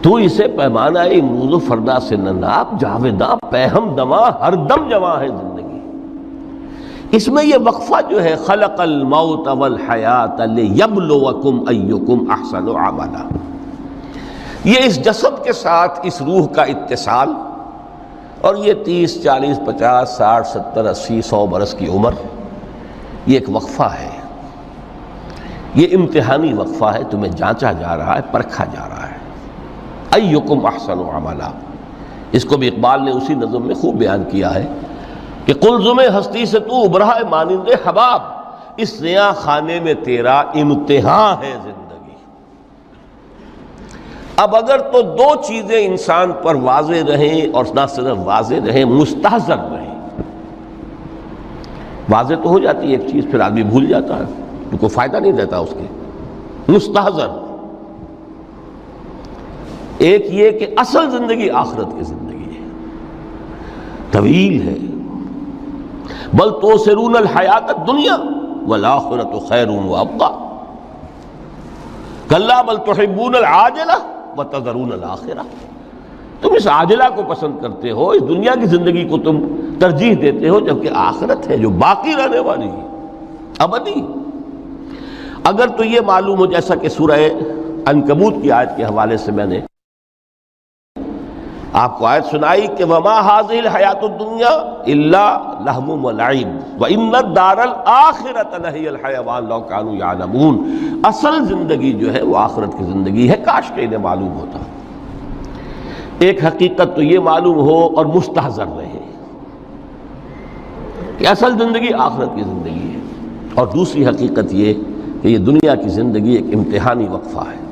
تو اسے پیمانہ امروز و فردا سے نہ ناپ، جاویداں پیہم دماں ہر دم جواں ہے زندگی۔ اس میں یہ وقفہ جو ہے خلق الموت والحیات لیبلوکم ایکم احسن عملا، یہ اس جسد کے ساتھ اس روح کا اتصال، اور یہ 30 40 50 60 70 80 100 برس کی عمر، یہ ایک وقفہ ہے، یہ امتحانی وقفہ ہے، تمہیں جانچا جا رہا ہے، پرکھا جا رہا ہے۔ ایکم احسن عملا، اس کو بھی اقبال نے اسی نظم میں خوب بیان کیا ہے کہ قلزم ہستی سے تو ابھرا ہے مانند حباب، اس زیاں خانے میں تیرا امتحان ہے زندگی۔ اب اگر تو دو چیزیں انسان پر واضح رہیں، اور نہ صرف واضح رہیں، مستحضر رہیں۔ واضح تو ہو جاتی ہے ایک چیز، پھر آدمی بھول جاتا ہے تو کوئی فائدہ نہیں دیتا اس کے۔ مستحضر ایک یہ کہ اصل زندگی آخرت کی زندگی ہے، طویل ہے۔ بل توسرون الحیات الدنیا والآخرۃ خیر وابقیٰ، کلا بل تحبون العاجلہ وتذرون الآخرہ، تم اس عاجلہ کو پسند کرتے ہو، اس دنیا کی زندگی کو تم ترجیح دیتے ہو، جبکہ آخرت ہے جو باقی رہنے والی ہے، ابدی۔ اگر تو یہ معلوم ہو، جیسا کہ سورہ عنکبوت کی آیت کے حوالے سے میں نے آپ کو آیت سنائی کہ وَمَا هَذِهِ الْحَيَاةُ الدُّنْيَا إِلَّا لَهْوٌ وَلَعِبٌ وَإِنَّ الدَّارَ الْآخِرَةَ لَهِيَ الْحَيَوَانُ لَوْ كَانُوا يَعْلَمُونَ، اصل زندگی جو ہے وہ آخرت کی زندگی ہے، کاش کہ انہیں معلوم ہوتا۔ ایک حقیقت تو یہ معلوم ہو اور مستحضر رہے کہ اصل زندگی آخرت کی زندگی ہے، اور دوسری حقیقت یہ کہ یہ دنیا کی زندگی ایک امتحانی وقفہ ہے۔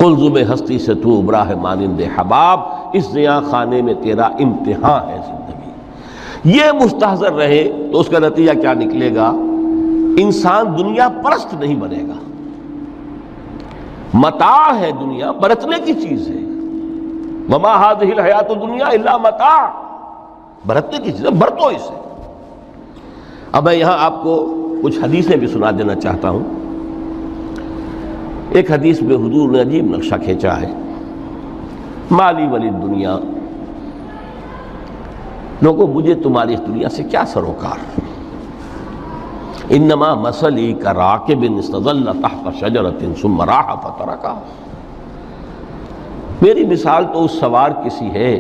قلزم ہستی سے تو ابھرا ہے مانند حباب، اس زیاں خانے میں تیرا امتحان ہے زندگی۔ یہ مستحضر رہے تو اس کا نتیجہ کیا نکلے گا؟ انسان دنیا پرست نہیں بنے گا۔ متاع ہے دنیا، برتنے کی چیز ہے۔ وما هذه الحیات الدنیا الا متاع، برتنے کی چیز ہے، برتو اسے۔ اب میں یہاں آپ کو کچھ حدیثیں بھی سنا دینا چاہتا ہوں۔ ایک حدیث میں حضور نے عجیب نقشہ کھینچا ہے، مالی ولی دنیا، لوگوں مجھے تمہاری اس دنیا سے کیا سروکار، انما مثلی کراکب استظل تحت شجرۃ ثم راح فترکھا، میری مثال تو اس سوار کسی ہے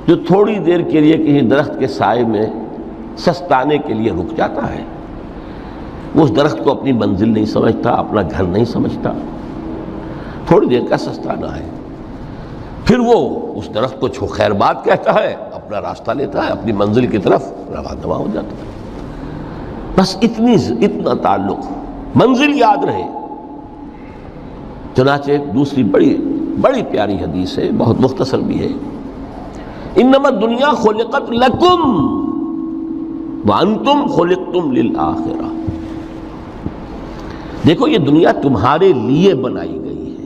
جو تھوڑی دیر کے لیے کسی درخت کے سائے میں سستانے کے لیے رک جاتا ہے، وہ اس درخت کو اپنی منزل نہیں سمجھتا، اپنا گھر نہیں سمجھتا، تھوڑی دیر کا سستانا ہے، پھر وہ اس درخت کو خیر بات کہتا ہے، اپنا راستہ لیتا ہے، اپنی منزل کی طرف روانہ ہو جاتا ہے۔ بس اتنا تعلق، منزل یاد رہے۔ چنانچہ دوسری بڑی پیاری حدیث ہے، بہت مختصر بھی ہے، انما الدنیا خلقت لکم وانتم خلقتم للآخرہ، دیکھو یہ دنیا تمہارے لیے بنائی گئی ہے۔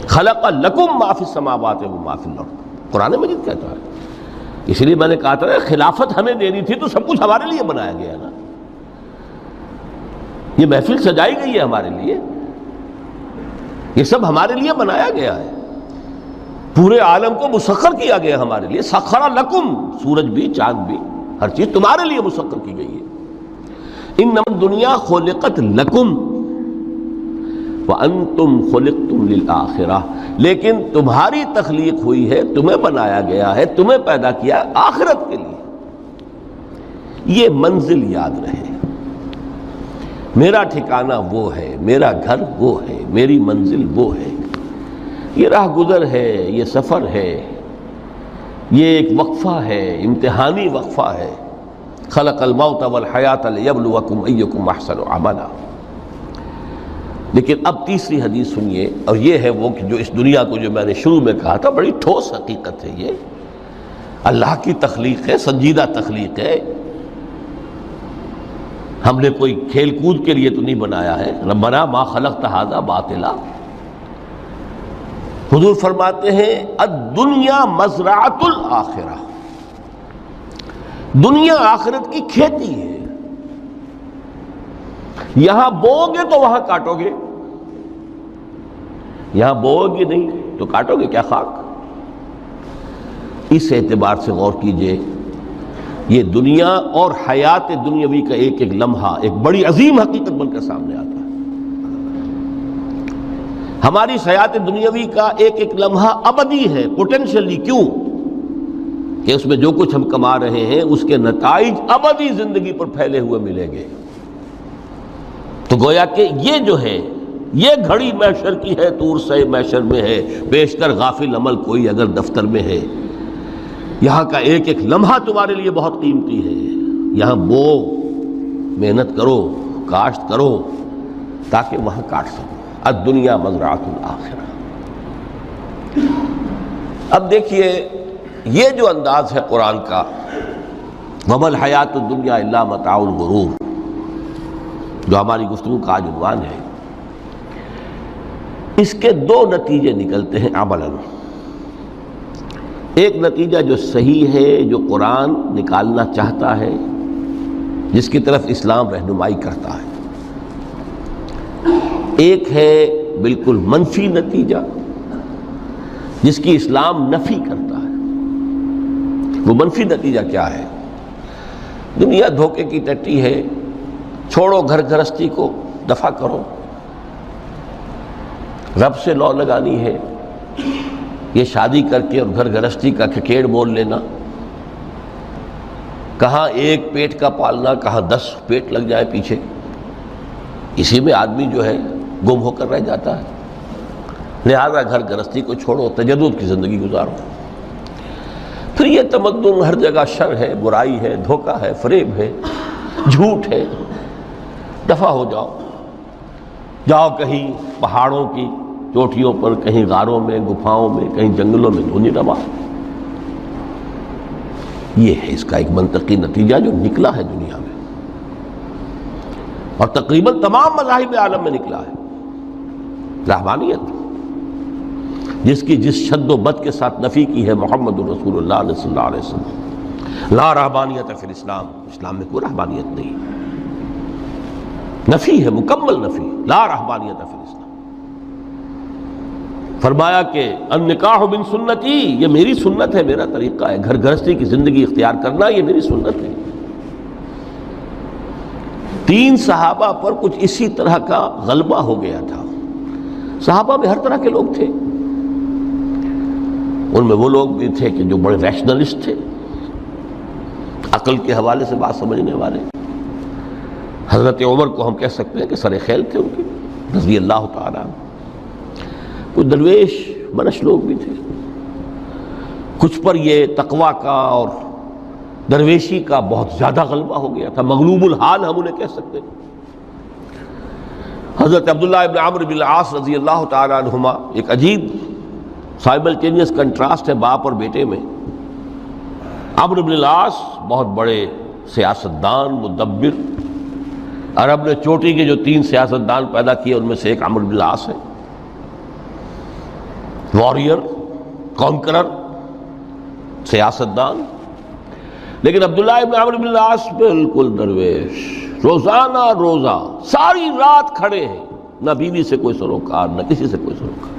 خلق لکم ما فی السماوات و ما فی الارض، قرآن مجید کہتا ہے۔ اس لیے میں نے کہا تھا خلافت ہمیں دینی تھی تو سب کچھ ہمارے لیے بنایا گیا نا، یہ محفل سجائی گئی ہے ہمارے لیے، یہ سب ہمارے لیے بنایا گیا ہے، پورے عالم کو مسخر کیا گیا ہمارے لیے۔ سخر لکم، سورج بھی چاند بھی ہر چیز تمہارے لیے مسخر کی گئی ہے۔ انما الدنیا خلقت لکم وانتم خلقتم للآخرہ، لیکن تمہاری تخلیق ہوئی ہے، تمہیں بنایا گیا ہے، تمہیں پیدا کیا آخرت کے لیے۔ یہ منزل یاد رہے، میرا ٹھکانہ وہ ہے، میرا گھر وہ ہے، میری منزل وہ ہے، یہ راہ گزر ہے، یہ سفر ہے، یہ ایک وقفہ ہے، امتحانی وقفہ ہے۔ خلق الموت والحیات لیبلوکم ایکم احسن عملا۔ لیکن اب تیسری حدیث سنیے، اور یہ ہے وہ کہ جو اس دنیا کو، جو میں نے شروع میں کہا تھا، بڑی ٹھوس حقیقت ہے، یہ اللہ کی تخلیق ہے، سنجیدہ تخلیق ہے، ہم نے کوئی کھیل کود کے لیے تو نہیں بنایا ہے۔ ربنا ما خلقت ھذا باطلا، حضور فرماتے ہیں الدنیا مزرعۃ الآخرہ، دنیا آخرت کی کھیتی ہے، یہاں بو گے تو وہاں کاٹو گے، یہاں بو گے نہیں تو کاٹو گے کیا خاک؟ اس اعتبار سے غور کیجئے، یہ دنیا اور حیات دنیاوی کا ایک ایک لمحہ ایک بڑی عظیم حقیقت بن کر سامنے آتا ہے۔ ہماری حیات دنیاوی کا ایک ایک لمحہ ابدی ہے پوٹینشلی، کیوں کہ اس میں جو کچھ ہم کما رہے ہیں اس کے نتائج ابدی زندگی پر پھیلے ہوئے ملیں گے۔ تو گویا کہ یہ جو ہے یہ گھڑی محشر کی ہے، طور سے محشر میں ہے، بیشتر غافل عمل کوئی اگر دفتر میں ہے، یہاں کا ایک ایک لمحہ تمہارے لیے بہت قیمتی ہے۔ یہاں بو، محنت کرو، کاشت کرو تاکہ وہاں کاٹ سکو۔ الدنیا مزرعۃ الآخرہ۔ اب دیکھیے یہ جو انداز ہے قرآن کا، وَمَا الْحَيَاةُ الدُّنْيَا إِلَّا مَتَاعُ الْغُرُورِ، جو ہماری گفتگو کا آج عنوان ہے، اس کے دو نتیجے نکلتے ہیں عملاً۔ ایک نتیجہ جو صحیح ہے، جو قرآن نکالنا چاہتا ہے، جس کی طرف اسلام رہنمائی کرتا ہے۔ ایک ہے بالکل منفی نتیجہ جس کی اسلام نفی کرتا ہے۔ وہ منفی نتیجہ کیا ہے؟ دنیا دھوکے کی ٹٹی ہے، چھوڑو گھر گھرستی کو، دفع کرو، رب سے لو لگانی ہے۔ یہ شادی کر کے اور گھر گھرستی کا کھکیڑ مول لینا، کہاں ایک پیٹ کا پالنا، کہاں 10 پیٹ لگ جائے پیچھے، اسی میں آدمی جو ہے گم ہو کر رہ جاتا ہے۔ لہذا گھر گھرستی کو چھوڑو، تجدد کی زندگی گزارو۔ پھر یہ تمدن ہر جگہ شر ہے، برائی ہے، دھوکہ ہے، فریب ہے، جھوٹ ہے، دفع ہو جاؤ، جاؤ کہیں پہاڑوں کی چوٹیوں پر، کہیں غاروں میں، گپھاؤں میں، کہیں جنگلوں میں دھونی روا۔ یہ ہے اس کا ایک منطقی نتیجہ جو نکلا ہے دنیا میں، اور تقریباً تمام مذاہب عالم میں نکلا ہے۔ رحمانیت جس کی جس شد و بد کے ساتھ نفی کی ہے محمد رسول اللہ صلی اللہ علیہ وسلم، لا رحمانیت فی الاسلام، اسلام میں کوئی رحمانیت نہیں، نفی ہے، مکمل نفی، لا رحمانیت فی الاسلام۔ فرمایا کہ النکاح من سنتی، یہ میری سنت ہے، میرا طریقہ ہے، گھر گھرستی کی زندگی اختیار کرنا یہ میری سنت ہے۔ 3 صحابہ پر کچھ اسی طرح کا غلبہ ہو گیا تھا۔ صحابہ میں ہر طرح کے لوگ تھے، ان میں وہ لوگ بھی تھے کہ جو بڑے ریشنلسٹ تھے، عقل کے حوالے سے بات سمجھنے والے۔ حضرت عمر کو ہم کہہ سکتے ہیں کہ سر خیل تھے ان کی رضی اللہ تعالیٰ۔ کچھ درویش منش لوگ بھی تھے، کچھ پر یہ تقویٰ کا اور درویشی کا بہت زیادہ غلبہ ہو گیا تھا، مغلوب الحال ہم انہیں کہہ سکتے ہیں۔ حضرت عبداللہ ابن عمرو بن العاص رضی اللہ تعالیٰ عنہما، ایک عجیب سائملٹینیس کنٹراسٹ ہے باپ اور بیٹے میں۔ عمرو بن العاص بہت بڑے سیاستدان، مدبر، عرب نے چوٹی کے جو 3 سیاستدان پیدا کیے ان میں سے ایک عمرو بن العاص ہے، واریر، کانکرر، سیاستدان۔ لیکن عبداللہ ابن عمرو بن العاص بالکل درویش، روزانہ روزہ ساری رات کھڑے ہیں، نہ بیوی سے کوئی سروکار، نہ کسی سے کوئی سروکار۔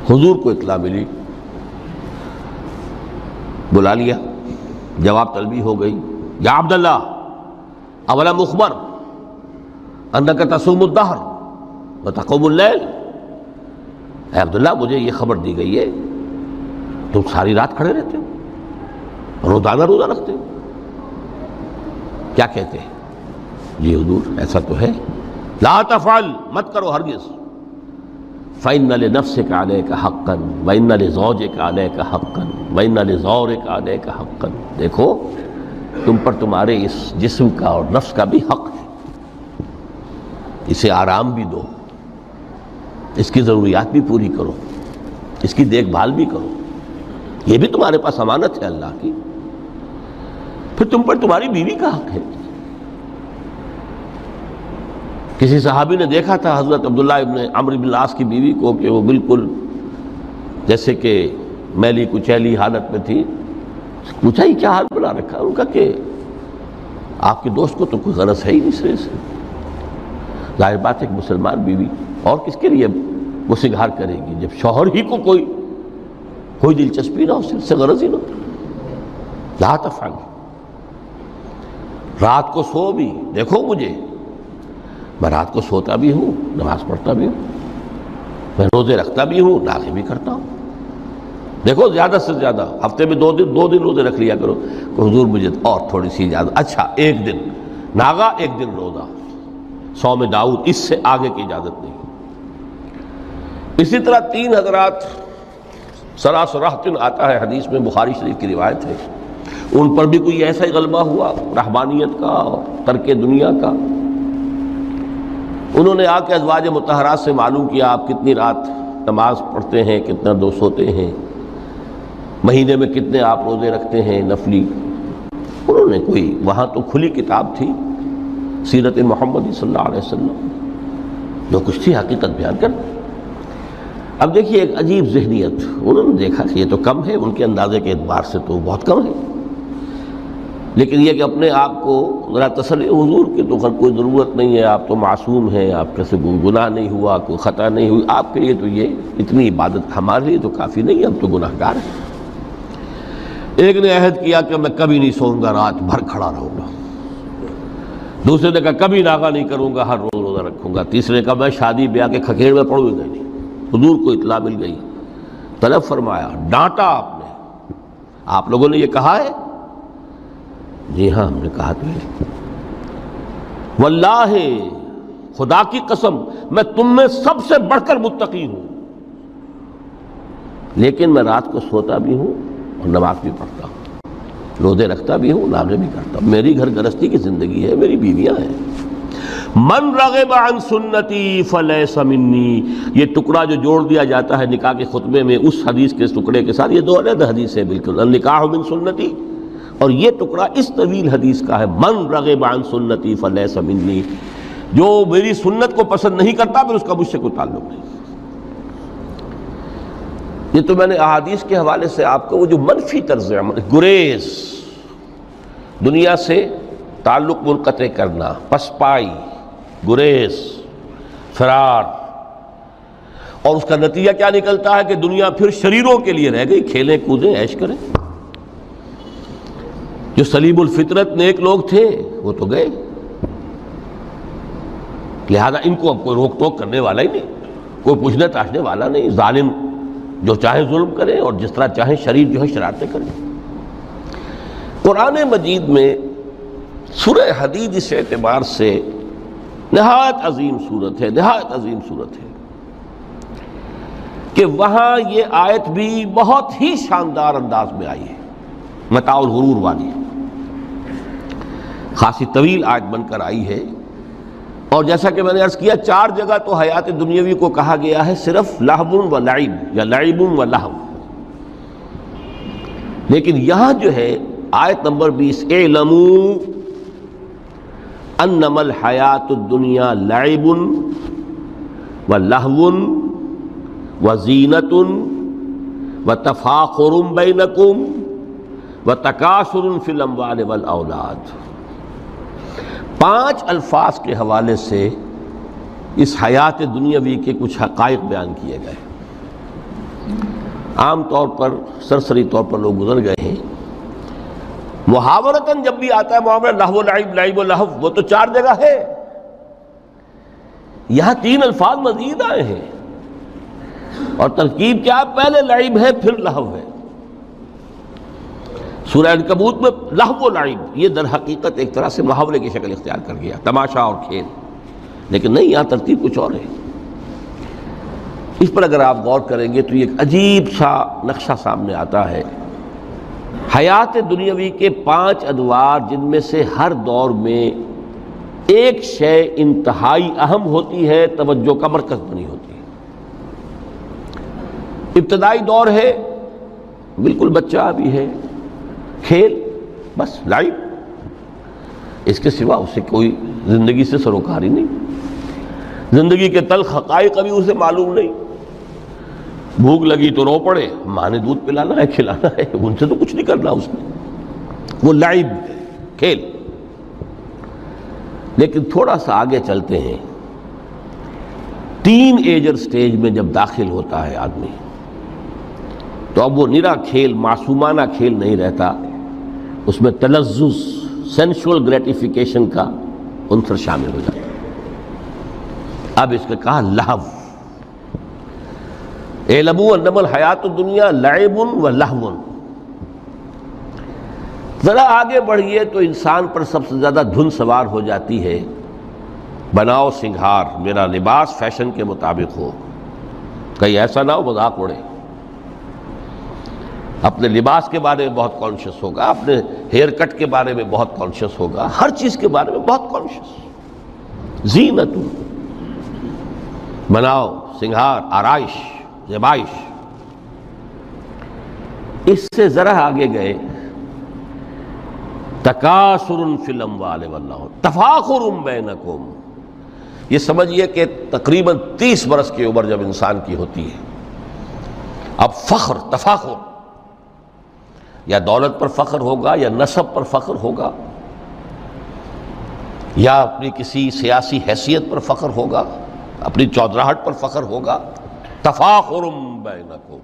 حضور کو اطلاع ملی، بلا لیا، جواب طلبی ہو گئی، یا عبداللہ اولم اخبر انک تصوم الدہر وتقوم اللیل، اے عبداللہ مجھے یہ خبر دی گئی ہے تم ساری رات کھڑے رہتے ہو، روزانہ روزہ رکھتے ہو، کیا کہتے ہیں؟ جی حضور ایسا تو ہے۔ لا تفعل، مت کرو ہرگز۔ فإن لنفسك عليك حقا وإن لزوجك عليك حقا وإن لزورك عليك حقا، دیکھو تم پر تمہارے اس جسم کا اور نفس کا بھی حق ہے، اسے آرام بھی دو، اس کی ضروریات بھی پوری کرو، اس کی دیکھ بھال بھی کرو، یہ بھی تمہارے پاس امانت ہے اللہ کی۔ پھر تم پر تمہاری بیوی کا حق ہے۔ کسی صحابی نے دیکھا تھا حضرت عبداللہ ابن عمرو بن العاص کی بیوی کو کہ وہ بالکل جیسے کہ میلی کچیلی حالت میں تھی، پوچھا ہی کیا حال بنا رکھا؟ ان کا کہ آپ کے دوست کو تو کوئی غرض ہے ہی نہیں سرے سے. ظاہر بات ہے کہ مسلمان بیوی اور کس کے لیے وہ سنگھار کرے گی جب شوہر ہی کو کوئی دلچسپی نہ ہو، اس سے غرض ہی نہ ہو. لا تفعل. رات کو سو بھی دیکھو مجھے، میں رات کو سوتا بھی ہوں، نماز پڑھتا بھی ہوں، میں روزے رکھتا بھی ہوں، نافلے بھی کرتا ہوں. دیکھو زیادہ سے زیادہ ہفتے میں دو دن روزے رکھ لیا کرو کہ حضور مجھے اور تھوڑی سی اجازت. اچھا ایک دن ناغا، ایک دن روزہ، صوم داؤد، اس سے آگے کی اجازت نہیں. اسی طرح 3 حضرات سراسراہتن آتا ہے حدیث میں، بخاری شریف کی روایت ہے، ان پر بھی کوئی ایسا ہی غلبہ ہوا رہبانیت کا اور ترک دنیا کا. انہوں نے آ کے ازواج مطہرات سے معلوم کیا آپ کتنی رات نماز پڑھتے ہیں، کتنا دو سوتے ہیں، مہینے میں کتنے آپ روزے رکھتے ہیں نفلی. انہوں نے کوئی، وہاں تو کھلی کتاب تھی سیرت محمد صلی اللہ علیہ وسلم، جو کچھ تھی حقیقت بیان کر. اب دیکھیے ایک عجیب ذہنیت، انہوں نے دیکھا کہ یہ تو کم ہے، ان کے اندازے کے اعتبار سے تو بہت کم ہے، لیکن یہ کہ اپنے آپ کو ذرا تسلی، حضور کی تو کوئی ضرورت نہیں ہے، آپ تو معصوم ہیں، آپ کے سے کوئی گناہ نہیں ہوا، کوئی خطا نہیں ہوئی، آپ کے لیے تو یہ اتنی عبادت ہمارے لیے تو کافی نہیں ہے، ہم تو گناہ گار ہیں. ایک نے عہد کیا کہ میں کبھی نہیں سوؤں گا، رات بھر کھڑا رہوں گا. دوسرے نے کہا کبھی ناغا نہیں کروں گا، ہر روز روزہ رکھوں گا. تیسرے نے کہا میں شادی بیاہ کے کھکیڑ میں پڑوں گا نہیں. حضور کو اطلاع مل گئی، طلب فرمایا، ڈانٹا آپ نے، آپ لوگوں نے یہ کہا ہے؟ جی ہاں ہم نے کہا تو ہے. واللہ، خدا کی قسم، میں تم میں سب سے بڑھ کر متقی ہوں، لیکن میں رات کو سوتا بھی ہوں اور نماز بھی پڑھتا ہوں، روزے رکھتا بھی ہوں، نافلے بھی کرتا ہوں. میری گھر گرستی کی زندگی ہے، میری بیویاں ہیں. من رغب عن سنتی فلیس منی، یہ ٹکڑا جو جوڑ دیا جاتا ہے نکاح کے خطبے میں اس حدیث کے ٹکڑے کے ساتھ، یہ 2 علیحدہ حدیث ہے بالکل، النکاح من سنتی، اور یہ ٹکڑا اس طویل حدیث کا ہے، من رغب عن سنتی فلیس منی، جو میری سنت کو پسند نہیں کرتا پھر اس کا مجھ سے کوئی تعلق نہیں. یہ تو میں نے احادیث کے حوالے سے آپ کو وہ جو منفی طرز عمل، گریز، دنیا سے تعلق منقطع کرنا، پسپائی، گریز، فرار، اور اس کا نتیجہ کیا نکلتا ہے کہ دنیا پھر شریروں کے لیے رہ گئی، کھیلیں کودیں عیش کریں. جو سلیم الفطرت نیک لوگ تھے وہ تو گئے، لہذا ان کو اب کوئی روک ٹوک کرنے والا ہی نہیں، کوئی پوچھنے تاشنے والا نہیں. ظالم جو چاہے ظلم کرے اور جس طرح چاہے شریر جو ہے شرارتیں کرے. قرآن مجید میں سورہ حدید اس اعتبار سے نہایت عظیم صورت ہے، نہایت عظیم صورت ہے کہ وہاں یہ آیت بھی بہت ہی شاندار انداز میں آئی ہے، متاع الغرور والی، خاصی طویل آیت بن کر آئی ہے. اور جیسا کہ میں نے عرض کیا 4 جگہ تو حیات دنیاوی کو کہا گیا ہے صرف لہو و لعب یا لعب و لہو، لیکن یہاں جو ہے آیت نمبر 20، اعلموا انما الحیات الدنیا لعب و لہو و زینت و تفاخر بینکم و تکاثر فی الاموال والاولاد. 5 الفاظ کے حوالے سے اس حیات دنیاوی کے کچھ حقائق بیان کیے گئے. عام طور پر سرسری طور پر لوگ گزر گئے ہیں. محاورتاً جب بھی آتا ہے معاملہ لہو لعب، لعب و لہو، وہ تو 4 جگہ ہے، یہاں 3 الفاظ مزید آئے ہیں، اور ترکیب کیا، پہلے لعب ہے پھر لہو ہے. سورہ عنکبوت میں لہو و لعب یہ در حقیقت ایک طرح سے محاورے کی شکل اختیار کر گیا، تماشا اور کھیل، لیکن نہیں، یہاں ترتیب کچھ اور ہے. اس پر اگر آپ غور کریں گے تو یہ ایک عجیب سا نقشہ سامنے آتا ہے. حیات دنیاوی کے 5 ادوار، جن میں سے ہر دور میں ایک شے انتہائی اہم ہوتی ہے، توجہ کا مرکز بنی ہوتی ہے. ابتدائی دور ہے، بالکل بچہ بھی ہے، کھیل، بس لعب، اس کے سوا اسے کوئی زندگی سے سروکار ہی نہیں، زندگی کے تلخ حقائق ابھی اسے معلوم نہیں. بھوک لگی تو رو پڑے، ماں نے دودھ پلانا ہے، کھلانا ہے، ان سے تو کچھ نہیں کرنا اس نے، وہ لعب، کھیل. لیکن تھوڑا سا آگے چلتے ہیں، ٹین ایجر سٹیج میں جب داخل ہوتا ہے آدمی تو اب وہ نرا کھیل، معصومانہ کھیل نہیں رہتا، اس میں تلذذ، سینشول گریٹیفیکیشن کا عنصر شامل ہو جاتا ہے۔ اب اس نے کہا لہو، اعلموا انما الحیات الدنیا لعب و لہو۔ ذرا آگے بڑھیے تو انسان پر سب سے زیادہ دھن سوار ہو جاتی ہے، بناؤ سنگھار، میرا لباس فیشن کے مطابق ہو، کہیں ایسا نہ ہو مذاق اڑے۔ اپنے لباس کے بارے میں بہت کانشیس ہوگا، اپنے ہیئر کٹ کے بارے میں بہت کانشیس ہوگا، ہر چیز کے بارے میں بہت کانشیس۔ زینت، بناؤ سنگھار، آرائش، زیبائش۔ اس سے ذرا آگے گئے، تکاثر فی الاموال والاولاد، تفاخر بینکم۔ یہ سمجھیے کہ تقریباً 30 برس کی عمر جب انسان کی ہوتی ہے، اب فخر، تفاخر، یا دولت پر فخر ہوگا، یا نسب پر فخر ہوگا، یا اپنی کسی سیاسی حیثیت پر فخر ہوگا، اپنی چودراہٹ پر فخر ہوگا۔ تفاخر بینکم،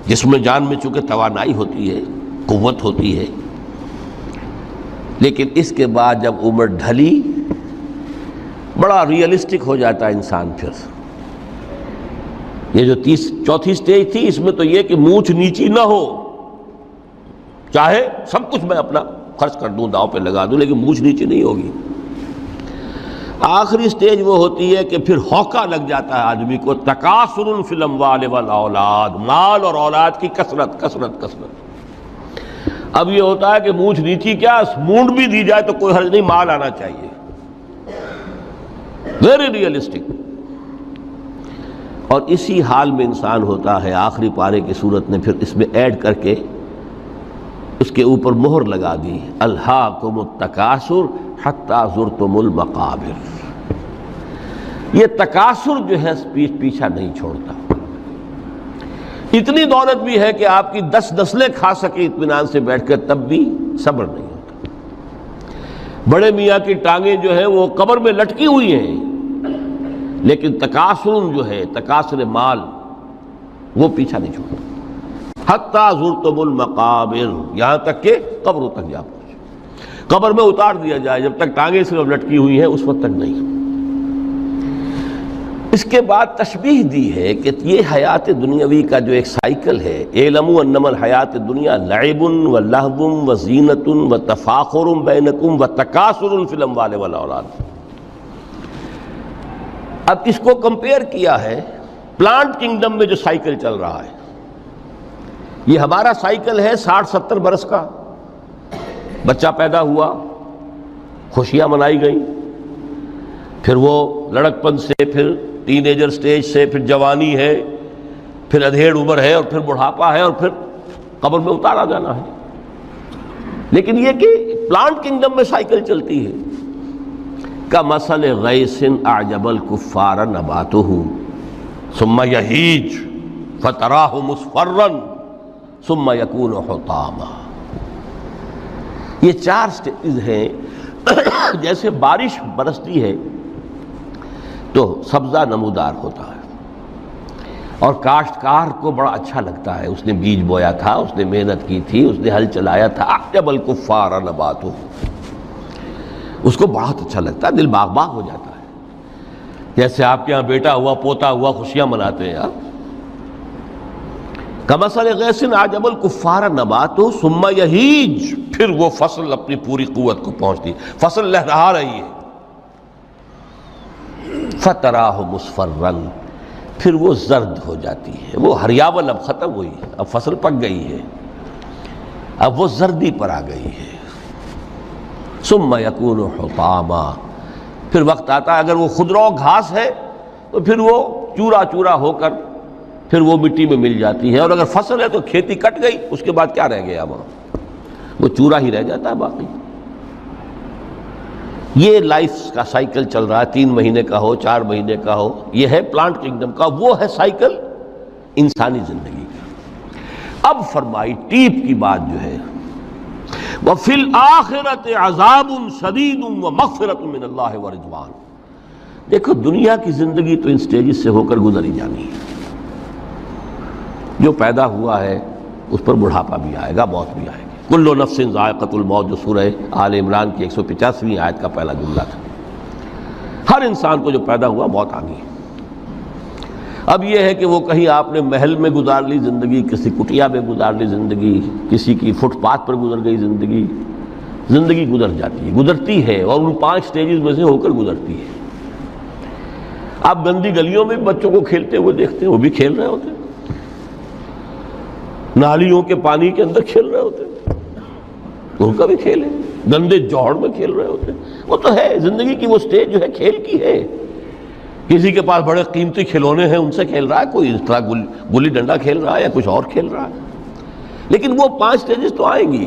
جس میں جان میں چونکہ توانائی ہوتی ہے، قوت ہوتی ہے، لیکن اس کے بعد جب عمر ڈھلی بڑا ریئلسٹک ہو جاتا ہے انسان۔ پھر یہ جو چوتھی سٹیج تھی، اس میں تو یہ کہ مونچھ نیچی نہ ہو، چاہے سب کچھ میں اپنا خرچ کر دوں، داؤ پہ لگا دوں، لیکن مونچھ نیچی نہیں ہوگی۔ آخری سٹیج وہ ہوتی ہے کہ پھر ہوکا لگ جاتا ہے آدمی کو، تکاثر فی الاموال والاولاد، مال اور اولاد کی کثرت کثرت کثرت۔ اب یہ ہوتا ہے کہ مونچھ نیچی کیا، مونڈ بھی دی جائے تو کوئی حرج نہیں، مال آنا چاہیے، ویری ریئلسٹک۔ اور اسی حال میں انسان ہوتا ہے، آخری پارے کی صورت نے پھر اس میں ایڈ کر کے اس کے اوپر مہر لگا دی، الہاکم التکاثر حتی زرتم المقابر۔ یہ تکاثر جو ہے پیچھا نہیں چھوڑتا۔ اتنی دولت بھی ہے کہ آپ کی 10 نسلیں کھا سکے اطمینان سے بیٹھ کر، تب بھی صبر نہیں ہوتا۔ بڑے میاں کی ٹانگیں جو ہیں وہ قبر میں لٹکی ہوئی ہیں، لیکن تکاثر جو ہے، تکاثر مال، وہ پیچھا نہیں چھوڑتا۔ حتی زرتم المقابر، یہاں تک کہ قبروں تک جا پہنچے، قبر میں اتار دیا جائے، جب تک ٹانگیں صرف لٹکی ہوئی ہیں اس وقت تک نہیں۔ اس کے بعد تشبیہ دی ہے کہ یہ حیات دنیاوی کا جو ایک سائیکل ہے، اعلموا انما الحیات الدنیا لعب و لہو و زینت و تفاخر بینکم و تکاثر فی الاموال والاولاد۔ اب اس کو کمپیئر کیا ہے پلانٹ کنگڈم میں جو سائیکل چل رہا ہے۔ یہ ہمارا سائیکل ہے 60-70 برس کا، بچہ پیدا ہوا، خوشیاں منائی گئیں، پھر وہ لڑکپن سے، پھر ٹین ایجر سٹیج سے، پھر جوانی ہے، پھر ادھیڑ عمر ہے، اور پھر بڑھاپا ہے، اور پھر قبر میں اتارا جانا ہے۔ لیکن یہ کہ پلانٹ کنگڈم میں سائیکل چلتی ہے، کمثل غیث اعجب الکفار نباتہ ثم یہیج فتراہ مصفرا ثم یکون حطاما۔ یہ 4 سٹیج ہیں۔ جیسے بارش برستی ہے تو سبزہ نمودار ہوتا ہے، اور کاشتکار کو بڑا اچھا لگتا ہے، اس نے بیج بویا تھا، اس نے محنت کی تھی، اس نے ہل چلایا تھا، اعجب الکفار نباتہ، اس کو بہت اچھا لگتا ہے، دل باغ باغ ہو جاتا ہے۔ جیسے آپ کے ہاں بیٹا ہوا، پوتا ہوا، خوشیاں مناتے ہیں آپ۔ کمثل غیث اعجب الکفار نباتہ ثم یہیج، پھر وہ فصل اپنی پوری قوت کو پہنچتی، فصل لہرا رہی ہے، فتراہ مصفرا، پھر وہ زرد ہو جاتی ہے، وہ ہریاول اب ختم ہوئی ہے، اب فصل پک گئی ہے، اب وہ زردی پر آ گئی ہے۔ ثم یکون حطاما، پھر وقت آتا ہے، اگر وہ خضرو گھاس ہے تو پھر وہ چورا چورا ہو کر پھر وہ مٹی میں مل جاتی ہے، اور اگر فصل ہے تو کھیتی کٹ گئی، اس کے بعد کیا رہ گیا وہاں، وہ چورا ہی رہ جاتا ہے باقی۔ یہ لائف کا سائیکل چل رہا ہے، 3 مہینے کا ہو، 4 مہینے کا ہو، یہ ہے پلانٹ کنگڈم کا، وہ ہے سائیکل انسانی زندگی کا۔ اب فرمائی ٹیپ کی بات جو ہے، وفی الآخرۃ عذاب شدید ومغفرۃ من اللہ ورضوان۔ دیکھو دنیا کی زندگی تو ان سٹیجز سے ہو کر گزر ہی جانی ہے۔ جو پیدا ہوا ہے اس پر بڑھاپا بھی آئے گا، موت بھی آئے گی۔ کل نفس ذائقۃ الموت، جو سورہ آل عمران کی 185ویں آیت کا پہلا جملہ تھا۔ ہر انسان کو جو پیدا ہوا موت آنی ہے۔ اب یہ ہے کہ وہ کہیں آپ نے محل میں گزار لی زندگی، کسی کٹیا میں گزار لی زندگی، کسی کی فٹ پاتھ پر گزر گئی زندگی۔ زندگی گزر جاتی ہے، گزرتی ہے، اور ان 5 سٹیجز میں سے ہو کر گزرتی ہے۔ آپ گندی گلیوں میں بچوں کو کھیلتے ہوئے دیکھتے ہیں، وہ بھی کھیل رہے ہوتے ہیں، نالیوں کے پانی کے اندر کھیل رہے ہوتے ہیں، ان کا بھی کھیل ہے، گندے جوہڑ میں کھیل رہے ہوتے ہیں۔ وہ تو ہے زندگی کی وہ سٹیج جو ہے کھیل کی ہے۔ کسی کے پاس بڑے قیمتی کھلونے ہیں، ان سے کھیل رہا ہے، کوئی اس طرح گلی ڈنڈا کھیل رہا ہے یا کچھ اور کھیل رہا ہے، لیکن وہ 5 سٹیجز تو آئیں گی۔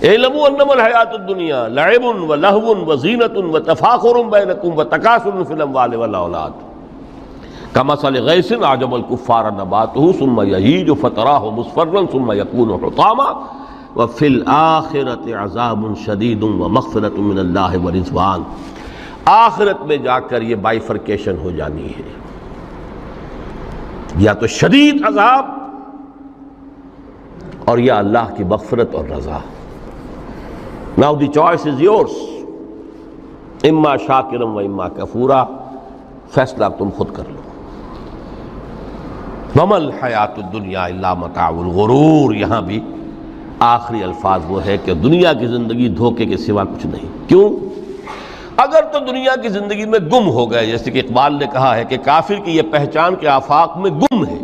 اعلموا انما الحیات الدنیا لعب ولہو وزینۃ وتفاخر بینکم وتکاثر فی الاموال والاولاد کمثل غیث اعجب الکفار نباتہ ثم یہیج فتراہ مصفرا ثم یکون حطاما وفی الآخرۃ عذاب شدید ومغفرۃ من اللہ ورضوان۔ آخرت میں جا کر یہ بائیفرکیشن ہو جانی ہے، یا تو شدید عذاب اور یا اللہ کی مغفرت اور رضا۔ Now the choice is yours، اما شاکرا و اما کفورا، فیصلہ تم خود کر لو۔ وما الحیات الدنیا الا متاع الغرور، یہاں بھی آخری الفاظ وہ ہے کہ دنیا کی زندگی دھوکے کے سوا کچھ نہیں۔ کیوں؟ اگر تو دنیا کی زندگی میں گم ہو گئے، جیسے کہ اقبال نے کہا ہے کہ کافر کی یہ پہچان کے آفاق میں گم ہے،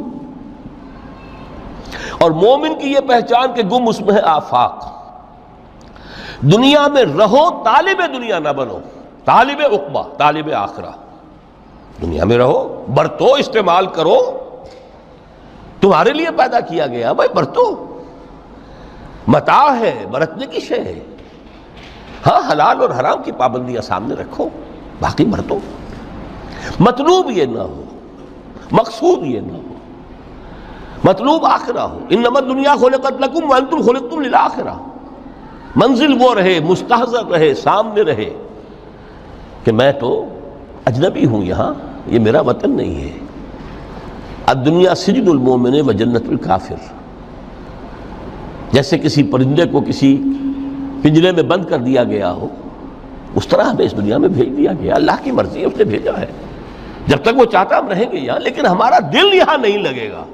اور مومن کی یہ پہچان کہ گم اس میں ہے آفاق۔ دنیا میں رہو، طالب دنیا نہ بنو، طالب عقبہ، طالب آخرہ۔ دنیا میں رہو، برتو، استعمال کرو، تمہارے لیے پیدا کیا گیا، بھائی برتو، متاع ہے، برتنے کی شے ہے۔ ہاں حلال اور حرام کی پابندیاں سامنے رکھو، باقی برتو۔ مطلوب یہ نہ ہو، مقصود یہ نہ ہو، مطلوب آخرہ ہو۔ انما الدنیا خلقت لکم وانتم خلقتم للآخرہ۔ منزل وہ رہے، مستحضر رہے، سامنے رہے کہ میں تو اجنبی ہوں، یہاں یہ میرا وطن نہیں ہے۔ الدنیا سجن المومن و جنت الکافر۔ جیسے کسی پرندے کو کسی پنجرے میں بند کر دیا گیا ہو، اس طرح ہمیں اس دنیا میں بھیج دیا گیا، اللہ کی مرضی ہے، اس نے بھیجا ہے۔ جب تک وہ چاہتا ہم رہیں گے یہاں، لیکن ہمارا دل یہاں نہیں لگے گا۔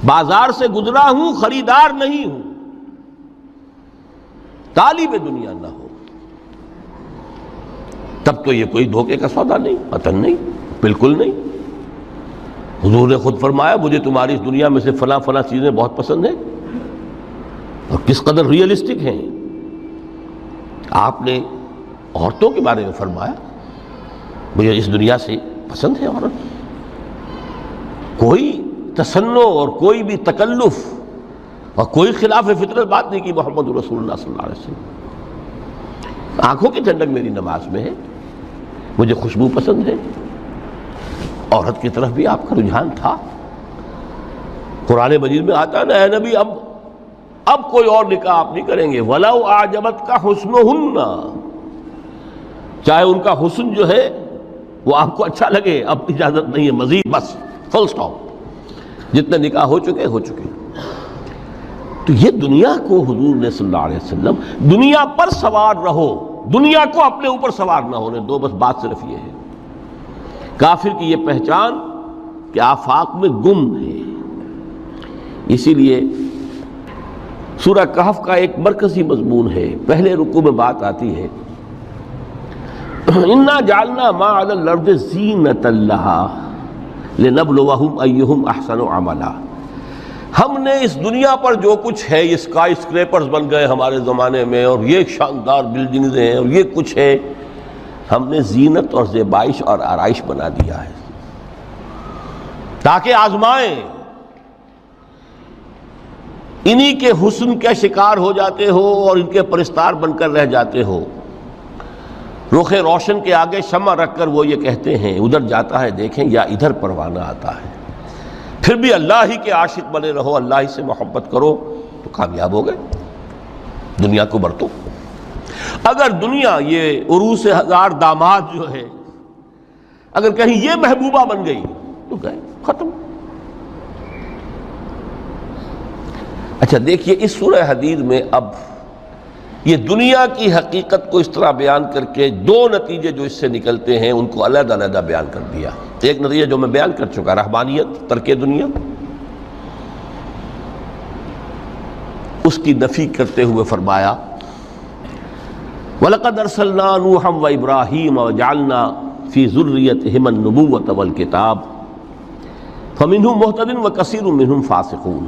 بازار سے گزرا ہوں، خریدار نہیں ہوں، طالب دنیا نہ ہو، تب تو یہ کوئی دھوکے کا سودا نہیں، وطن نہیں، بالکل نہیں۔ حضور نے خود فرمایا مجھے تمہاری اس دنیا میں سے فلاں فلاں چیزیں بہت پسند ہیں، اور کس قدر ریئلسٹک ہیں۔ آپ نے عورتوں کے بارے میں فرمایا مجھے اس دنیا سے پسند ہے عورت۔ کوئی تصنع اور کوئی بھی تکلف اور کوئی خلاف فطرت بات نہیں کی محمد رسول اللہ صلی اللہ علیہ وسلم۔ آنکھوں کی ٹھنڈک میری نماز میں ہے، مجھے خوشبو پسند ہے۔ عورت کی طرف بھی آپ کا رجحان تھا۔ قرآن مجید میں آتا ہے نا، اے نبی اب کوئی اور نکاح آپ نہیں کریں گے، وَلَوْ أَعْجَبَتْكَ حُسْنُهُنَّ، چاہے ان کا حسن جو ہے وہ آپ کو اچھا لگے، اب اجازت نہیں ہے مزید، بس فل سٹاپ، جتنے نکاح ہو چکے ہو چکے۔ تو یہ دنیا کو حضور نے صلی اللہ علیہ وسلم دنیا پر سوار رہو، دنیا کو اپنے اوپر سوار نہ ہونے دو، بس بات صرف یہ ہے۔ کافر کی یہ پہچان کہ آفاق میں گم ہے۔ اسی لیے سورہ کہف کا ایک مرکزی مضمون ہے، پہلے رکوع میں بات آتی ہے اِنَّا جَعَلْنَا مَا عَلَى الْأَرْضِ زِینَةً لَهَا لِنَبْلُوَهُمْ أَيُّهُمْ أَحْسَنُ عَمَلًا۔ ہم نے اس دنیا پر جو کچھ ہے، یہ اسکائی اسکریپرز بن گئے ہمارے زمانے میں، اور یہ شاندار بلڈنگز ہیں، اور یہ کچھ ہے، ہم نے زینت اور زیبائش اور آرائش بنا دیا ہے تاکہ آزمائیں۔ انہی کے حسن کے شکار ہو جاتے ہو اور ان کے پرستار بن کر رہ جاتے ہو۔ رخ روشن کے آگے شمع رکھ کر وہ یہ کہتے ہیں ادھر جاتا ہے دیکھیں یا ادھر پروانہ آتا ہے، پھر بھی اللہ ہی کے عاشق بنے رہو، اللہ ہی سے محبت کرو تو کامیاب ہو گئے۔ دنیا کو برتو. اگر دنیا یہ عروس ہزار داماد جو ہے اگر کہیں یہ محبوبہ بن گئی تو گئے ختم. اچھا دیکھیے اس سورہ حدید میں اب یہ دنیا کی حقیقت کو اس طرح بیان کر کے دو نتیجے جو اس سے نکلتے ہیں ان کو علیحدہ علیحدہ بیان کر دیا. ایک نتیجہ جو میں بیان کر چکا رہبانیت ترک دنیا، اس کی نفی کرتے ہوئے فرمایا وَلَقَدْ أَرْسَلْنَا نُوحًا وَإِبْرَاهِيمَ وَجَعَلْنَا فِي ذُرِّيَّتِهِمَا النُّبُوَّةَ وَالْكِتَابَ فَمِنْهُمْ مُهْتَدٍ وَكَثِيرٌ مِّنْهُمْ فَاسِقُونَ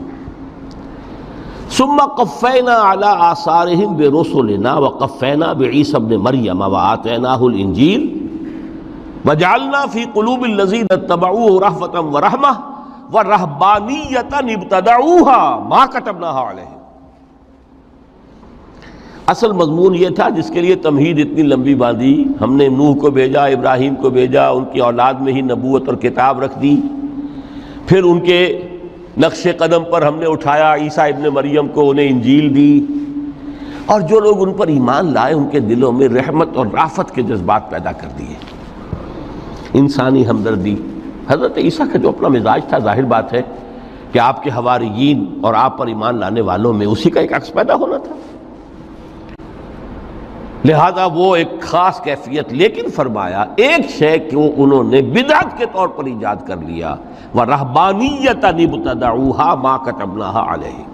ثُمَّ قَفَّيْنَا عَلَىٰ آثَارِهِمْ بِرُسُلِنَا وَقَفَّيْنَا بِعِيسَى ابْنِ مَرْيَمَ وَآتَيْنَاهُ الْإِنجِيلَ وَجَعَلْنَا فِي قُلُوبِ الَّذِينَ اتَّبَعُوهُ رَأْفَةً وَرَحْمَةً وَرَهْبَانِيَّةً ابْتَدَعُوهَا مَا كَتَبْنَاهَا عَلَيْهِمْ. اصل مضمون یہ تھا جس کے لیے تمہید اتنی لمبی باندھی. ہم نے نوح کو بھیجا، ابراہیم کو بھیجا، ان کی اولاد میں ہی نبوت اور کتاب رکھ دی. پھر ان کے نقش قدم پر ہم نے اٹھایا عیسیٰ ابن مریم کو، انہیں انجیل دی. اور جو لوگ ان پر ایمان لائے ان کے دلوں میں رحمت اور رافت کے جذبات پیدا کر دیے، انسانی ہمدردی. حضرت عیسیٰ کا جو اپنا مزاج تھا ظاہر بات ہے کہ آپ کے حواریین اور آپ پر ایمان لانے والوں میں اسی کا ایک عکس پیدا ہونا تھا. لہذا وہ ایک خاص کیفیت، لیکن فرمایا ایک شے کو انہوں نے بدعت کے طور پر ایجاد کر لیا وَرَهْبَانِيَّةً ابْتَدَعُوهَا مَا كَتَبْنَاهَا عَلَيْهِمْ.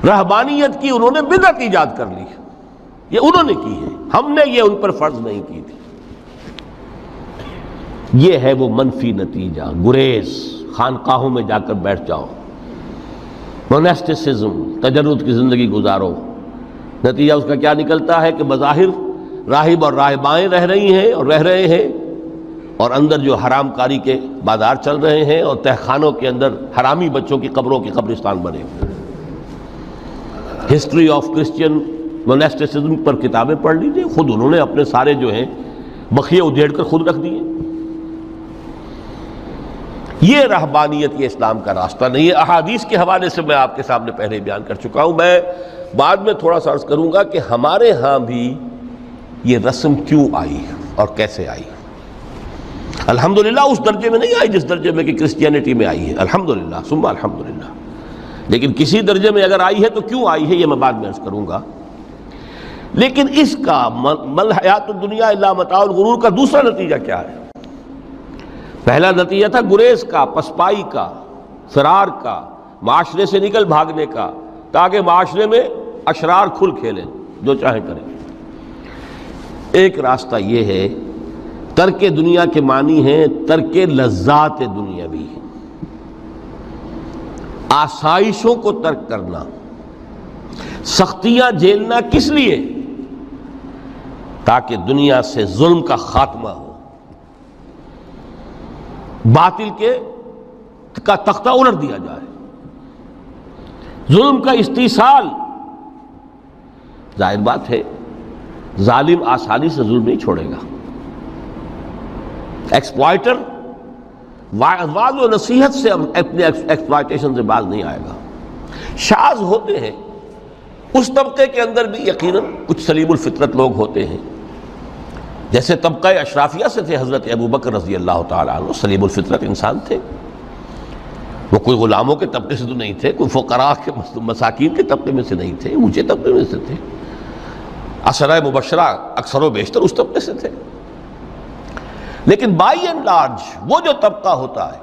رہبانیت کی انہوں نے بدعت ایجاد کر لی، یہ انہوں نے کی ہے، ہم نے یہ ان پر فرض نہیں کی تھی. یہ ہے وہ منفی نتیجہ. گریز، خانقاہوں میں جا کر بیٹھ جاؤ، موناسٹسزم، تجرد کی زندگی گزارو. نتیجہ اس کا کیا نکلتا ہے کہ بظاہر راہب اور راہبائیں رہ رہی ہیں اور رہ رہے ہیں، اور اندر جو حرام کاری کے بازار چل رہے ہیں، اور تہخانوں کے اندر حرامی بچوں کی قبروں کے قبرستان بنے. ہسٹری آف کرسچین موناسٹسزم پر کتابیں پڑھ لیجیے، خود انہوں نے اپنے سارے جو ہیں بخیے ادھیڑ کر خود رکھ دیے. یہ رہبانیت، یہ اسلام کا راستہ نہیں ہے. احادیث کے حوالے سے میں آپ کے سامنے پہلے بیان کر چکا ہوں. میں بعد میں تھوڑا سا عرض کروں گا کہ ہمارے ہاں بھی یہ رسم کیوں آئی اور کیسے آئی. الحمدللہ اس درجے میں نہیں آئی جس درجے میں کہ کرسچینٹی میں آئی ہے، الحمدللہ ثم الحمدللہ. لیکن کسی درجے میں اگر آئی ہے تو کیوں آئی ہے یہ میں بعد میں عرض کروں گا. لیکن اس کا مل حیات الدنیا الا متاع الغرور کا دوسرا نتیجہ کیا ہے؟ پہلا نتیجہ تھا گریز کا، پسپائی کا، فرار کا، معاشرے سے نکل بھاگنے کا، تاکہ معاشرے میں اشرار کھل کھیلیں، جو چاہیں کریں. ایک راستہ یہ ہے، ترک دنیا کے معنی ہیں ترک لذات دنیاوی، آسائشوں کو ترک کرنا. سختیاں جھیلنا کس لیے؟ تاکہ دنیا سے ظلم کا خاتمہ ہو، باطل کا تختہ الٹ دیا جائے، ظلم کا استیصال. ظاہر بات ہے ظالم آسانی سے ظلم نہیں چھوڑے گا. ایکسپلائٹر وعظ و نصیحت سے اپنے ایکسپلائٹیشن سے باز نہیں آئے گا. شاذ ہوتے ہیں اس طبقے کے اندر بھی یقیناً کچھ سلیم الفطرت لوگ ہوتے ہیں، جیسے طبقہ اشرافیہ سے تھے حضرت ابو بکر رضی اللہ تعالیٰ عنہ. سلیم الفطرت انسان تھے، وہ کوئی غلاموں کے طبقے سے تو نہیں تھے، کوئی فقراء کے مساکین کے طبقے میں سے نہیں تھے، اونچے طبقے میں سے تھے. عشرہ مبشرہ اکثر و بیشتر اس طبقے سے تھے. لیکن بائی اینڈ لارج وہ جو طبقہ ہوتا ہے،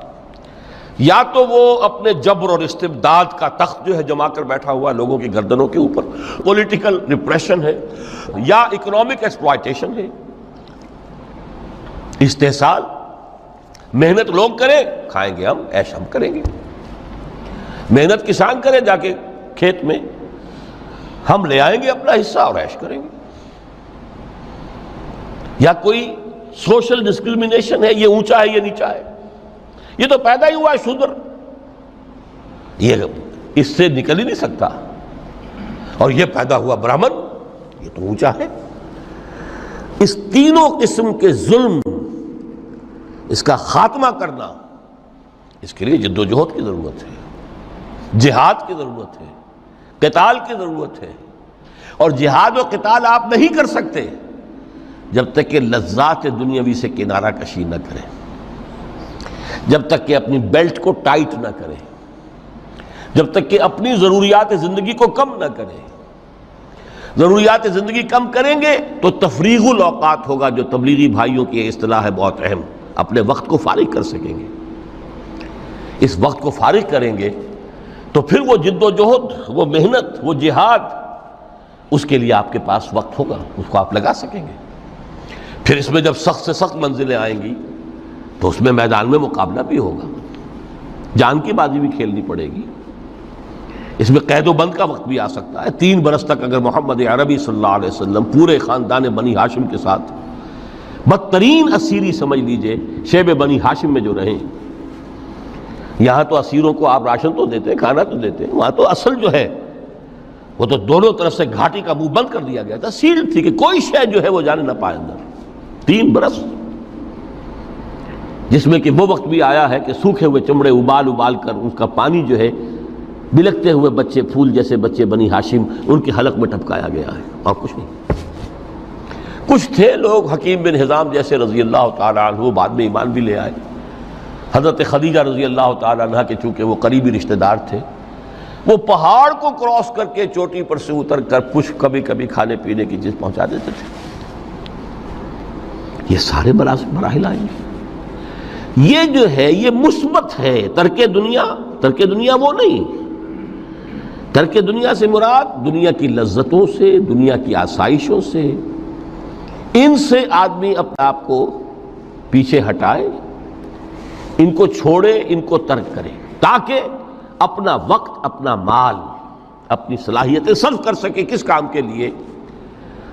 یا تو وہ اپنے جبر اور استبداد کا تخت جو ہے جما کر بیٹھا ہوا لوگوں کی گردنوں کے اوپر، پولیٹیکل ریپریشن ہے، یا اکنامک ایکسپلائٹیشن ہے، استحصال. محنت لوگ کریں، کھائیں گے ہم، عیش ہم کریں گے. محنت کسان کریں جا کے کھیت میں، ہم لے آئیں گے اپنا حصہ اور عیش کریں گے. یا کوئی سوشل ڈسکریمنیشن ہے، یہ اونچا ہے یہ نیچا ہے، یہ تو پیدا ہی ہوا ہے شودر، یہ اس سے نکل ہی نہیں سکتا، اور یہ پیدا ہوا برہمن، یہ تو اونچا ہے. اس تینوں قسم کے ظلم، اس کا خاتمہ کرنا، اس کے لیے جد و جہد کی ضرورت ہے، جہاد کی ضرورت ہے، قتال کی ضرورت ہے. اور جہاد و قتال آپ نہیں کر سکتے جب تک کہ لذات دنیاوی سے کنارہ کشی نہ کریں، جب تک کہ اپنی بیلٹ کو ٹائٹ نہ کریں، جب تک کہ اپنی ضروریات زندگی کو کم نہ کریں۔ ضروریات زندگی کم کریں گے تو تفریغ الاوقات ہوگا، جو تبلیغی بھائیوں کی اصطلاح ہے بہت اہم، اپنے وقت کو فارغ کر سکیں گے۔ اس وقت کو فارغ کریں گے تو پھر وہ جد و جہد، وہ محنت، وہ جہاد، اس کے لیے آپ کے پاس وقت ہوگا، اس کو آپ لگا سکیں گے۔ پھر اس میں جب سخت سے سخت منزلیں آئیں گی تو اس میں میدان میں مقابلہ بھی ہوگا، جان کی بازی بھی کھیلنی پڑے گی، اس میں قید و بند کا وقت بھی آ سکتا ہے۔ 3 برس تک اگر محمد عربی صلی اللہ علیہ وسلم پورے خاندان بنی ہاشم کے ساتھ بدترین اسیری سمجھ لیجئے شیب بنی ہاشم میں جو رہیں، یہاں تو اسیروں کو آپ راشن تو دیتے ہیں، کھانا تو دیتے ہیں، وہاں تو اصل جو ہے وہ تو دونوں طرف سے گھاٹی کا منہ بند کر دیا گیا تھا، سیل تھی کہ کوئی شے جو ہے وہ جانے نہ پائے اندر۔ 3 برس، جس میں کہ وہ وقت بھی آیا ہے کہ سوکھے ہوئے چمڑے ابال ابال کر اس کا پانی جو ہے بلکتے ہوئے بچے، پھول جیسے بچے بنی ہاشم، ان کے حلق میں ٹپکایا گیا ہے، اور کچھ نہیں۔ کچھ تھے لوگ، حکیم بن حزام جیسے رضی اللہ تعالیٰ عنہ، وہ بعد میں ایمان بھی لے آئے۔ حضرت خدیجہ رضی اللہ تعالیٰ عنہ کے چونکہ وہ قریبی رشتہ دار تھے، وہ پہاڑ کو کراس کر کے چوٹی پر سے اتر کر کچھ کبھی کبھی کھانے پینے کی چیز پہنچا دیتے تھے۔ یہ سارے مراحل آئیں گے۔ یہ جو ہے یہ مثبت ہے۔ ترک دنیا وہ نہیں۔ ترک دنیا سے مراد دنیا کی لذتوں سے، دنیا کی آسائشوں سے، ان سے آدمی اپنے آپ کو پیچھے ہٹائے، ان کو چھوڑے، ان کو ترک کرے، تاکہ اپنا وقت، اپنا مال، اپنی صلاحیتیں صرف کر سکے۔ کس کام کے لیے؟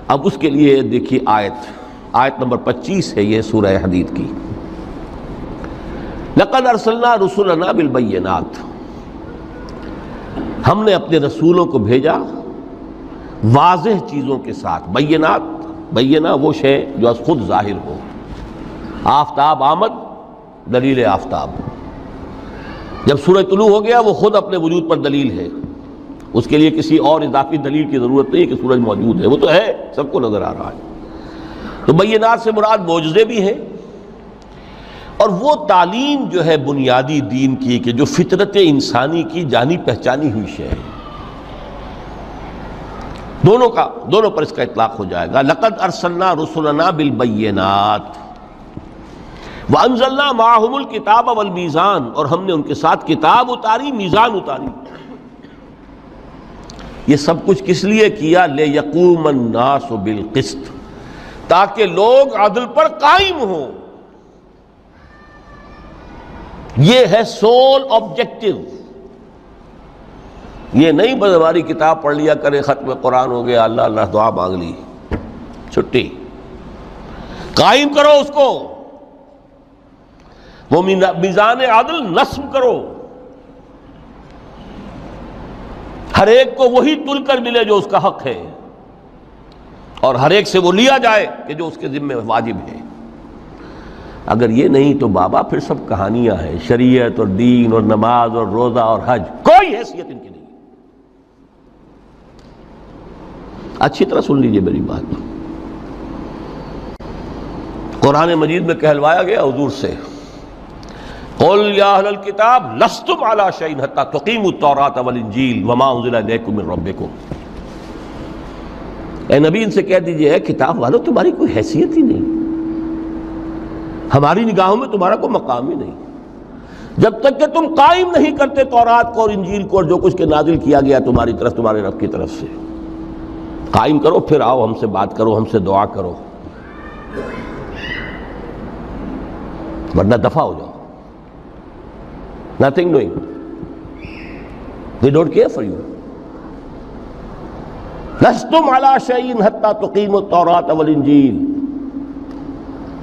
اب اس کے لیے دیکھیے آیت نمبر 25 ہے یہ سورہ حدید کی۔ لَقَدْ أَرْسَلْنَا رُسُلَنَا بِالْبَيِّنَاتِ، ہم نے اپنے رسولوں کو بھیجا واضح چیزوں کے ساتھ۔ بینہ وہ شے جو از خود ظاہر ہو۔ آفتاب آمد، دلیل آفتاب، جب سورج طلوع ہو گیا وہ خود اپنے وجود پر دلیل ہے، اس کے لیے کسی اور اضافی دلیل کی ضرورت نہیں کہ سورج موجود ہے، وہ تو ہے، سب کو نظر آ رہا ہے۔ تو بینات سے مراد معجزے بھی ہیں، اور وہ تعلیم جو ہے بنیادی دین کی کہ جو فطرت انسانی کی جانی پہچانی ہوئی شے ہے، دونوں پر اس کا اطلاق ہو جائے گا۔ لقد ارسلنا رسلنا بالبینات وانزلنا معهم الکتاب والمیزان، اور ہم نے ان کے ساتھ کتاب اتاری، میزان اتاری۔ یہ سب کچھ کس لیے کیا؟ لیقوم الناس بالقسط، تاکہ لوگ عدل پر قائم ہوں۔ یہ ہے سول آبجیکٹو۔ یہ نہیں بس ہماری کتاب پڑھ لیا کرے، ختم قرآن ہو گیا، اللہ اللہ دعا مانگ لی، چھٹی۔ قائم کرو اس کو، وہ میزان عدل نصب کرو، ہر ایک کو وہی تل کر ملے جو اس کا حق ہے، اور ہر ایک سے وہ لیا جائے کہ جو اس کے ذمہ واجب ہے۔ اگر یہ نہیں تو بابا پھر سب کہانیاں ہیں، شریعت اور دین اور نماز اور روزہ اور حج، کوئی حیثیت ان کی نہیں۔ اچھی طرح سن لیجئے میری بات۔ قرآن مجید میں کہلوایا گیا حضور سے، قل یا اہل الکتاب لستم علی شیء حتی تقیموا التوراۃ والانجیل وما انزل الیکم من ربکم۔ اے نبی ان سے کہہ دیجئے، اے کتاب والو تمہاری کوئی حیثیت ہی نہیں، ہماری نگاہوں میں تمہارا کوئی مقام ہی نہیں، جب تک کہ تم قائم نہیں کرتے تورات کو اور انجیل کو اور جو کچھ کے نازل کیا گیا تمہاری طرف، تمہارے رب کی طرف سے۔ قائم کرو، پھر آؤ ہم سے بات کرو، ہم سے دعا کرو، ورنہ دفع ہو جاؤ۔ Nothing doing. They don't care for you. لستم علی شیء حتی تقیموا التوراۃ والانجیل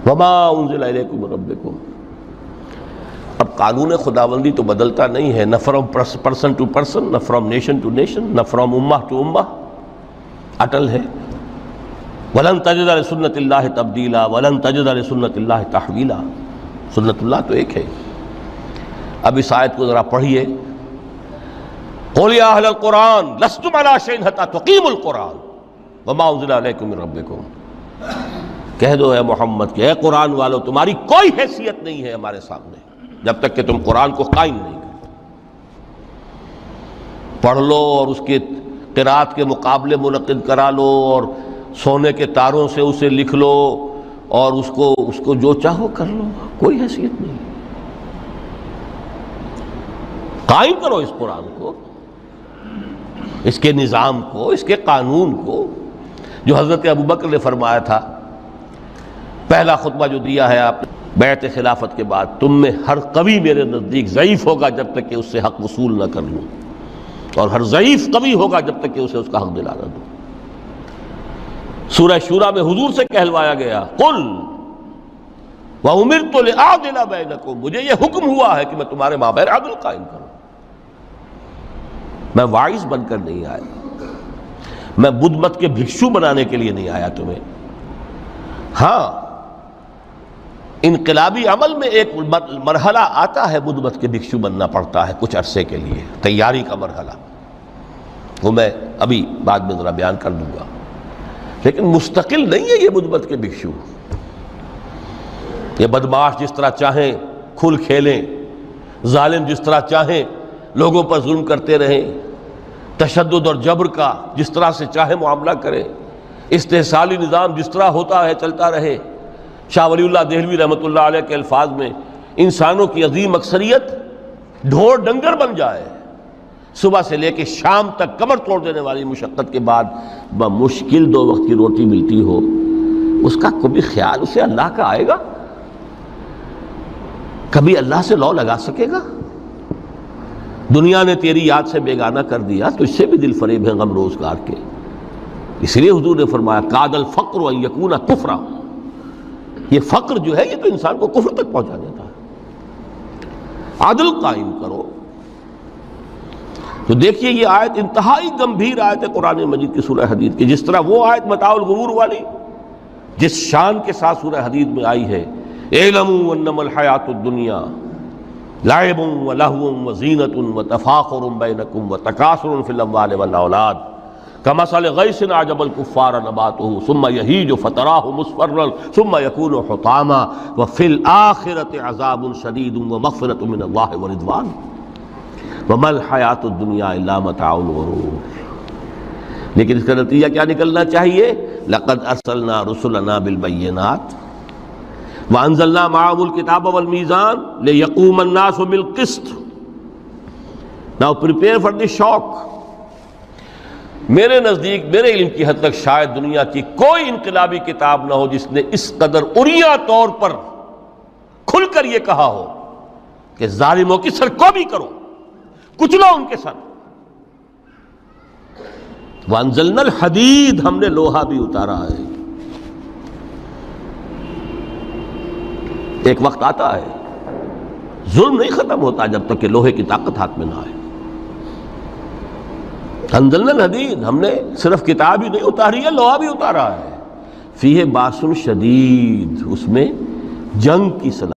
وما انزل الیکم من ربکم۔ اب قانون خداوندی تو بدلتا نہیں ہے، نہ فرام پرسن ٹو پرسن، نہ فرام نیشن ٹو نیشن، نہ فرام امہ ٹو امہ، اٹل ہے۔ وَلَن تَجِدَ لِسُنَّتِ اللَّهِ تَبْدِيلًا وَلَن تَجِدَ لِسُنَّتِ اللَّهِ تَحْوِيلًا۔ سنت اللہ تو ایک ہے۔ اب اس آیت کو ذرا پڑھیے، قُلْ يَا أَهْلَ الْقُرْآنِ لَسْتُمْ عَلَىٰ شَيْءٍ حَتَّىٰ تُقِيمُوا الْقُرْآنَ۔ وما انزل علیکم من ربکم، کہہ دو اے محمد کہ اے قرآن والو تمہاری کوئی حیثیت نہیں ہے ہمارے سامنے جب تک کہ تم قرآن کو قائم نہیں کرو۔ پڑھ لو اور اس کے قرات کے مقابلے منعقد کرا لو اور سونے کے تاروں سے اسے لکھ لو اور اس کو جو چاہو کر لو، کوئی حیثیت نہیں۔ قائم کرو اس قرآن کو، اس کے نظام کو، اس کے قانون کو، جو حضرت ابوبکر نے فرمایا تھا، پہلا خطبہ جو دیا ہے آپ نے بیعت خلافت کے بعد، تم میں ہر قوی میرے نزدیک ضعیف ہوگا جب تک کہ اس سے حق وصول نہ کر لوں، اور ہر ضعیف قوی ہوگا جب تک کہ اسے اس کا حق دلا نہ دوں۔ سورہ شورى میں حضور سے کہلوایا گیا قل وَأُمِرْتُ لِأَعْدِلَ بَيْنَكُمْ، مجھے یہ حکم ہوا ہے کہ میں تمہارے مابین عدل قائم کروں۔ میں واعظ بن کر نہیں آیا، میں بدھ مت کے بھکشو بنانے کے لیے نہیں آیا تمہیں۔ ہاں انقلابی عمل میں ایک مرحلہ آتا ہے، بدھ مت کے بھکشو بننا پڑتا ہے کچھ عرصے کے لیے، تیاری کا مرحلہ، وہ میں ابھی بعد میں ذرا بیان کر دوں گا، لیکن مستقل نہیں ہے یہ بدھ مت کے بھکشو۔ یہ بدماش جس طرح چاہیں کھل کھیلیں، ظالم جس طرح چاہیں لوگوں پر ظلم کرتے رہیں، تشدد اور جبر کا جس طرح سے چاہے معاملہ کرے، استحصالی نظام جس طرح ہوتا ہے چلتا رہے۔ شاہ ولی اللہ دہلوی رحمۃ اللہ علیہ کے الفاظ میں، انسانوں کی عظیم اکثریت ڈھور ڈنگر بن جائے، صبح سے لے کے شام تک کمر توڑ دینے والی مشقت کے بعد بمشکل 2 وقت کی روٹی ملتی ہو، اس کا کبھی خیال اسے اللہ کا آئے گا؟ کبھی اللہ سے لو لگا سکے گا؟ دنیا نے تیری یاد سے بیگانہ کر دیا تو اس سے بھی دل فریب ہے غم روزگار کے۔ اس لیے حضور نے فرمایا کاد الفقر ان یکون کفرا، یہ فقر جو ہے یہ تو انسان کو کفر تک پہنچا دیتا ہے۔ عدل قائم کرو۔ تو دیکھیے یہ آیت انتہائی گمبھیر آیت ہے قرآن مجید کی سورہ حدید کی، جس طرح وہ آیت متاع الغرور والی جس شان کے ساتھ سورہ حدید میں آئی ہے، اعلموا انما الحیات الدنیا لعب ولہو وزینۃ وتفاخر بینکم وتکاثر فی الاموال والاولاد کمثل غیث اعجب الکفار نباتہ ثم یہیج فتراہ مصفرا ثم یکون حطاما وفی الآخرۃ عذاب شدید ومغفرۃ من اللہ ورضوان وما الحیات الدنیا الا متاع الغرور۔ لیکن اس کا نتیجہ کیا نکلنا چاہیے؟ لقد ارسلنا رسلنا بالبینات وانزلنا معهم الکتاب والمیزان لیقوم الناس بالقسط۔ Now prepare for the shock۔ میرے نزدیک، میرے علم کی حد تک شاید دنیا کی کوئی انقلابی کتاب نہ ہو جس نے اس قدر عریاں طور پر کھل کر یہ کہا ہو کہ ظالموں کی سرکوبی کرو، کچلو ان کے سر۔ وانزلنا الحدید، ہم نے لوہا بھی اتارا ہے۔ ایک وقت آتا ہے ظلم نہیں ختم ہوتا جب تک کہ لوہے کی طاقت ہاتھ میں نہ آئے۔ انزلنا الحدید، ہم نے صرف کتاب ہی نہیں اتاری ہے، لوہا بھی اتارا ہے۔ فیہ باس شدید، اس میں جنگ کی صلاحیت